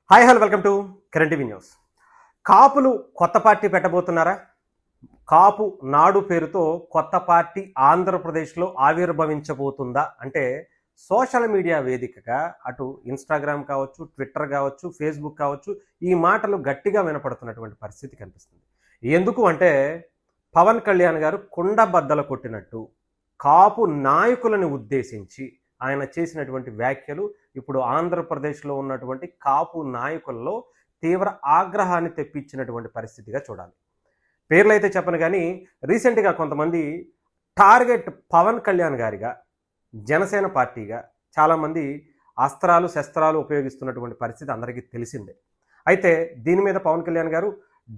Hi hello welcome to current TV news. కాపులు కొత్త party పెట్టబోతున్నారా? కాపు నాడు పేరుతో కొత్త పార్టీ ఆంధ్రప్రదేశ్లో ఆవిర్భవించబోతుందా అంటే సోషల్ మీడియా వేదికగా అటు ఇన్స్టాగ్రామ్ కావచ్చు, ట్విట్టర్ కావచ్చు, ఫేస్బుక్ కావచ్చు, ఈ మాటలు గట్టిగా వినపడుతున్నటువంటి పరిస్థితి కనిపిస్తుంది. ఎందుకు అంటే పవన్ కళ్యాణ్ గారు కుండ బద్దలు కొట్టినట్టు కాపు నాయకులను ఉద్దేశించి ఆయన చేసినటువంటి వ్యాఖ్యలు ఇప్పుడు ఆంధ్రప్రదేశ్లో ఉన్నటువంటి కాపు నాయకుల్లో తీవ్ర ఆగ్రహాన్ని తెప్పించినటువంటి పరిస్థితిగా చూడాలి. పేర్లు అయితే చెప్పను కానీ రీసెంట్గా కొంతమంది టార్గెట్ పవన్ కళ్యాణ్ గారిగా, జనసేన పార్టీగా చాలామంది అస్త్రాలు శస్త్రాలు ఉపయోగిస్తున్నటువంటి పరిస్థితి అందరికీ తెలిసిందే. అయితే దీని మీద పవన్ కళ్యాణ్ గారు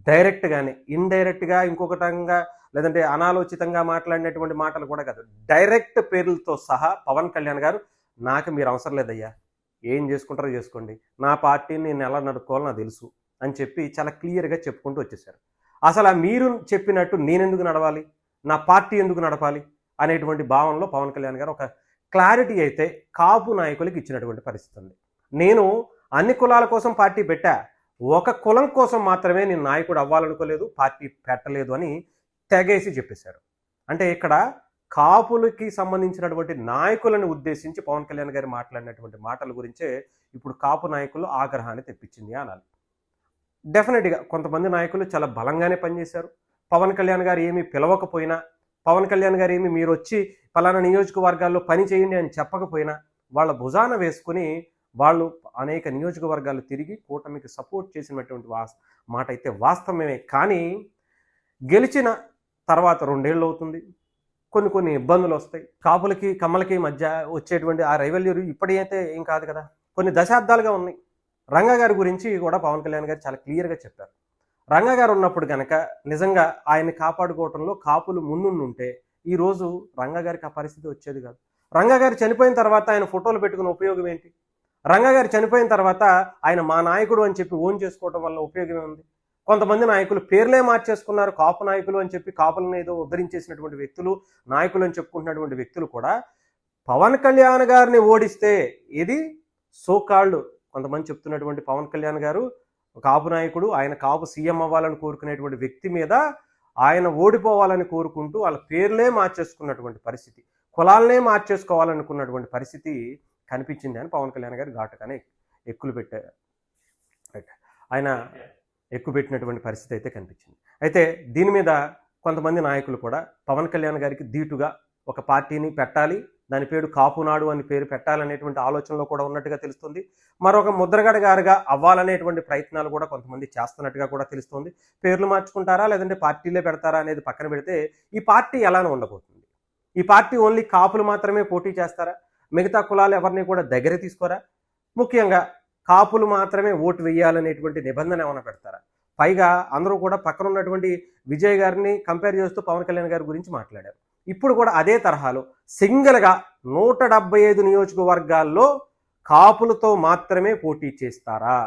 డైరెక్ట్గానే, ఇండైరెక్ట్గా, ఇంకొకటంగా లేదంటే అనాలోచితంగా మాట్లాడినటువంటి మాటలు కూడా కాదు, డైరెక్ట్ పేర్లతో సహా పవన్ కళ్యాణ్ గారు నాకు మీరు అవసరం లేదయ్యా, ఏం చేసుకుంటారో చేసుకోండి, నా పార్టీని నేను ఎలా నడుపుకోవాలో నాకు తెలుసు అని చెప్పి చాలా క్లియర్గా చెప్పుకుంటూ వచ్చేసారు. అసలు మీరు చెప్పినట్టు నేనెందుకు నడవాలి, నా పార్టీ ఎందుకు నడపాలి అనేటువంటి భావనలో పవన్ కళ్యాణ్ గారు ఒక క్లారిటీ అయితే కాపు నాయకులకి ఇచ్చినటువంటి పరిస్థితి ఉంది. నేను అన్ని కులాల కోసం పార్టీ పెట్టా, ఒక కులం కోసం మాత్రమే నేను నాయకుడు అవ్వాలనుకోలేదు, పార్టీ పెట్టలేదు అని తెగేసి చెప్పేశారు. అంటే ఇక్కడ కాపులకి సంబంధించినటువంటి నాయకులను ఉద్దేశించి పవన్ కళ్యాణ్ గారు మాట్లాడినటువంటి మాటల గురించే ఇప్పుడు కాపు నాయకులు ఆగ్రహాన్ని తెప్పించింది అనాలి. డెఫినెట్గా కొంతమంది నాయకులు చాలా బలంగానే పనిచేశారు. పవన్ కళ్యాణ్ గారు ఏమీ పిలవకపోయినా, పవన్ కళ్యాణ్ గారు ఏమి మీరు వచ్చి పలానా నియోజకవర్గాల్లో పని చేయండి అని చెప్పకపోయినా వాళ్ళ భుజాన వేసుకుని వాళ్ళు అనేక నియోజకవర్గాలు తిరిగి కూటమికి సపోర్ట్ చేసినటువంటి మాట అయితే వాస్తవమే. కానీ గెలిచిన తర్వాత 2 ఏళ్ళు అవుతుంది, కొన్ని ఇబ్బందులు వస్తాయి. కాపులకి కమ్మలకి మధ్య వచ్చేటువంటి ఆ రైవల్యూరీ ఇప్పుడైతే ఏం కాదు కదా, కొన్ని దశాబ్దాలుగా ఉన్నాయి. రంగా గారి గురించి కూడా పవన్ కళ్యాణ్ గారు చాలా క్లియర్గా చెప్పారు. రంగా గారు ఉన్నప్పుడు కనుక నిజంగా ఆయన్ని కాపాడుకోవడంలో కాపులు ముందుంటే ఈరోజు రంగా గారికి ఆ పరిస్థితి వచ్చేది కాదు. రంగా గారు చనిపోయిన తర్వాత ఆయన ఫోటోలు పెట్టుకున్న ఉపయోగం ఏంటి? రంగా గారు చనిపోయిన తర్వాత ఆయన మా నాయకుడు అని చెప్పి ఓన్ చేసుకోవడం వల్ల ఉపయోగమే ఉంది? కొంతమంది నాయకులు పేర్లే మార్చేసుకున్నారు, కాపు నాయకులు అని చెప్పి కాపులను ఏదో ఉద్ధరించేసినటువంటి వ్యక్తులు, నాయకులు అని చెప్పుకుంటున్నటువంటి వ్యక్తులు కూడా పవన్ కళ్యాణ్ గారిని ఓడిస్తే, ఇది సోకాల్డ్ కొంతమంది చెప్తున్నటువంటి పవన్ కళ్యాణ్ గారు కాపు నాయకుడు, ఆయన కాపు సీఎం అవ్వాలని కోరుకునేటువంటి వ్యక్తి మీద ఆయన ఓడిపోవాలని కోరుకుంటూ వాళ్ళ పేర్లే మార్చేసుకున్నటువంటి పరిస్థితి, కులాలనే మార్చేసుకోవాలనుకున్నటువంటి పరిస్థితి కనిపించింది అని పవన్ కళ్యాణ్ గారు ఘాటుగానే ఎక్కులు పెట్టారు. ఆయన ఎక్కుపెట్టినటువంటి పరిస్థితి అయితే కనిపించింది. అయితే దీని మీద కొంతమంది నాయకులు కూడా పవన్ కళ్యాణ్ గారికి ధీటుగా ఒక పార్టీని పెట్టాలి, దాని పేరు కాపునాడు అని పేరు పెట్టాలనేటువంటి ఆలోచనలో కూడా ఉన్నట్టుగా తెలుస్తుంది. మరొక ముద్రగడ గారుగా అవ్వాలనేటువంటి ప్రయత్నాలు కూడా కొంతమంది చేస్తున్నట్టుగా కూడా తెలుస్తుంది. పేర్లు మార్చుకుంటారా లేదంటే పార్టీలే పెడతారా అనేది పక్కన పెడితే ఈ పార్టీ ఎలానో ఉండబోతుంది? ఈ పార్టీ ఓన్లీ కాపులు మాత్రమే పోటీ చేస్తారా? మిగతా కులాలు ఎవరిని కూడా దగ్గర తీసుకోరా? ముఖ్యంగా కాపులు మాత్రమే ఓటు వేయాలనేటువంటి నిబంధన ఏమైనా పెడతారా? పైగా అందరూ కూడా పక్కన ఉన్నటువంటి విజయ్ గారిని కంపేర్ చేస్తూ పవన్ కళ్యాణ్ గారి గురించి మాట్లాడారు. ఇప్పుడు కూడా అదే తరహాలో సింగిల్గా 175 నియోజకవర్గాల్లో కాపులతో మాత్రమే పోటీ చేస్తారా?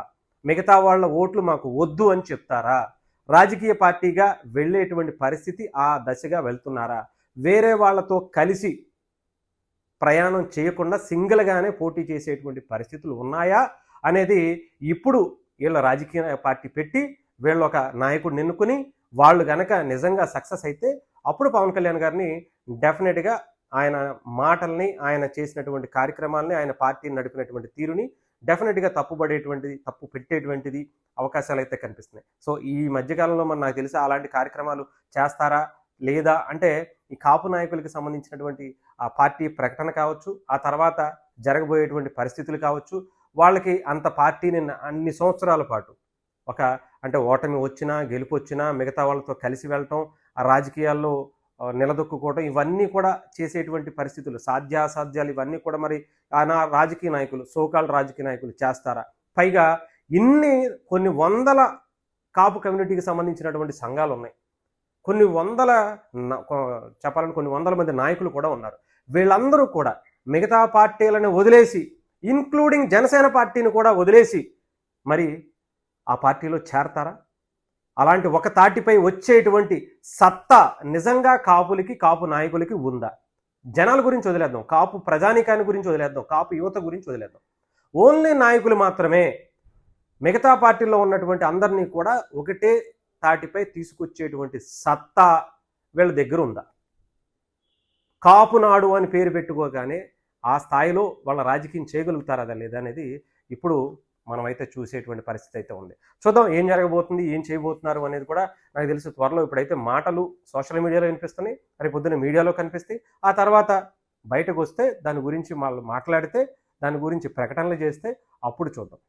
మిగతా వాళ్ళ ఓట్లు మాకు వద్దు అని చెప్తారా? రాజకీయ పార్టీగా వెళ్ళేటువంటి పరిస్థితి ఆ దశగా వెళ్తున్నారా? వేరే వాళ్ళతో కలిసి ప్రయాణం చేయకుండా సింగిల్గానే పోటీ చేసేటువంటి పరిస్థితులు ఉన్నాయా అనేది ఇప్పుడు వీళ్ళ రాజకీయ పార్టీ పెట్టి వీళ్ళు ఒక నాయకుడిని ఎన్నుకుని వాళ్ళు గనక నిజంగా సక్సెస్ అయితే అప్పుడు పవన్ కళ్యాణ్ గారిని డెఫినెట్గా ఆయన మాటల్ని, ఆయన చేసినటువంటి కార్యక్రమాలని, ఆయన పార్టీని నడిపినటువంటి తీరుని డెఫినెట్గా తప్పు పెట్టేటువంటిది అవకాశాలు అయితే కనిపిస్తున్నాయి. సో ఈ మధ్యకాలంలో నాకు తెలిసి అలాంటి కార్యక్రమాలు చేస్తారా లేదా అంటే ఈ కాపు నాయకులకి సంబంధించినటువంటి ఆ పార్టీ ప్రకటన కావచ్చు, ఆ తర్వాత జరగబోయేటువంటి పరిస్థితులు కావచ్చు, వాళ్ళకి అంత పార్టీని అన్ని సంవత్సరాల పాటు అంటే ఓటమి వచ్చినా గెలుపు వచ్చినా మిగతా వాళ్ళతో కలిసి వెళ్ళటం, ఆ రాజకీయాల్లో నిలదొక్కుకోవడం, ఇవన్నీ కూడా చేసేటువంటి పరిస్థితులు, సాధ్యాసాధ్యాలు ఇవన్నీ కూడా మరి రాజకీయ నాయకులు, సోకాల్డ్ రాజకీయ నాయకులు చేస్తారా? పైగా కొన్ని వందల కాపు కమ్యూనిటీకి సంబంధించినటువంటి సంఘాలు ఉన్నాయి, కొన్ని వందల మంది నాయకులు కూడా ఉన్నారు. వీళ్ళందరూ కూడా మిగతా పార్టీలను వదిలేసి, ఇంక్లూడింగ్ జనసేన పార్టీని కూడా వదిలేసి మరి ఆ పార్టీలో చేరతారా? అలాంటి ఒక తాటిపై వచ్చేటువంటి సత్తా నిజంగా కాపులకి, కాపు నాయకులకి ఉందా? జనాల గురించి వదిలేద్దాం, కాపు ప్రజానీకాన్ని గురించి వదిలేద్దాం, కాపు యువత గురించి వదిలేద్దాం. ఓన్లీ నాయకులు మాత్రమే మిగతా పార్టీల్లో ఉన్నటువంటి అందరినీ కూడా ఒకటే తాటిపై తీసుకొచ్చేటువంటి సత్తా వీళ్ళ దగ్గర ఉందా? కాపు నాడు అని పేరు పెట్టుకోగానే ఆ స్థాయిలో వాళ్ళ రాజకీయం చేయగలుగుతారా లేదా అనేది ఇప్పుడు మనమైతే చూసేటువంటి పరిస్థితి అయితే ఉంది. చూద్దాం ఏం జరగబోతుంది, ఏం చేయబోతున్నారు అనేది కూడా నాకు తెలిసి త్వరలో. ఇప్పుడైతే మాటలు సోషల్ మీడియాలో వినిపిస్తున్నాయి, రేపు పొద్దున్న మీడియాలో కనిపిస్తాయి. ఆ తర్వాత బయటకు వస్తే దాని గురించి వాళ్ళు మాట్లాడితే, దాని గురించి ప్రకటనలు చేస్తే అప్పుడు చూద్దాం.